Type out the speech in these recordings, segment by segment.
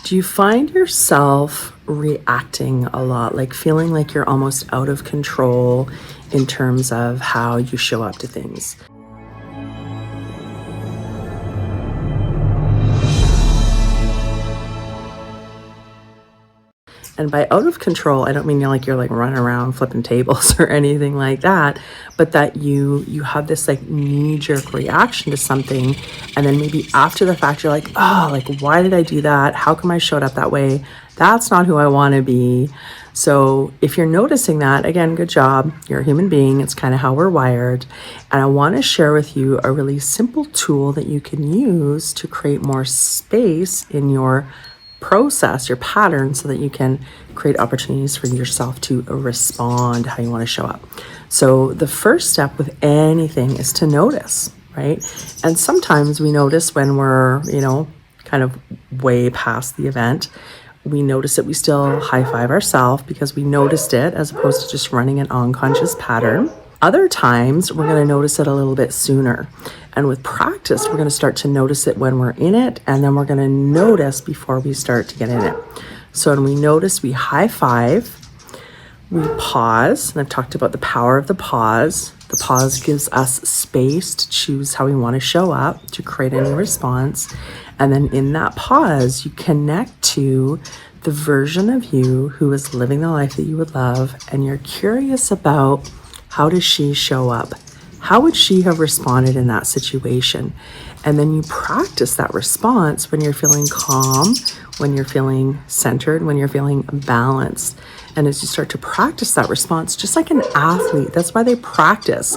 Do you find yourself reacting a lot, like feeling like you're almost out of control in terms of how you show up to things? And by out of control, I don't mean you're like running around flipping tables or anything like that, but that you have this like knee-jerk reaction to something, and then maybe after the fact you're like, oh, like why did I do that? How come I showed up that way? That's not who I want to be. So if you're noticing that, again, good job. You're a human being. It's kind of how we're wired. And I want to share with you a really simple tool that you can use to create more space in your process, your pattern, so that you can create opportunities for yourself to respond how you want to show up. So the first step with anything is to notice, right? And sometimes we notice when we're, kind of way past the event. We notice that we still high five ourselves because we noticed it, as opposed to just running an unconscious pattern. Other times we're going to notice it a little bit sooner. And with practice, we're going to start to notice it when we're in it, and then we're going to notice before we start to get in it. So when we notice, we high five, we pause, and I've talked about the power of the pause. The pause gives us space to choose how we want to show up, to create a new response. And then in that pause, you connect to the version of you who is living the life that you would love, and you're curious about, how does she show up? How would she have responded in that situation? And then you practice that response when you're feeling calm, when you're feeling centered, when you're feeling balanced. And as you start to practice that response, just like an athlete, that's why they practice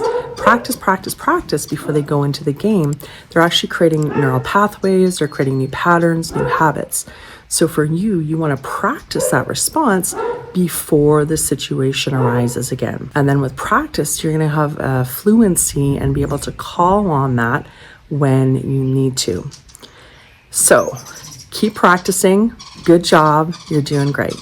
before they go into the game. They're actually creating neural pathways, they're creating new patterns, new habits. So for you, you want to practice that response before the situation arises again. And then with practice, you're going to have fluency and be able to call on that when you need to. So keep practicing. Good job. You're doing great.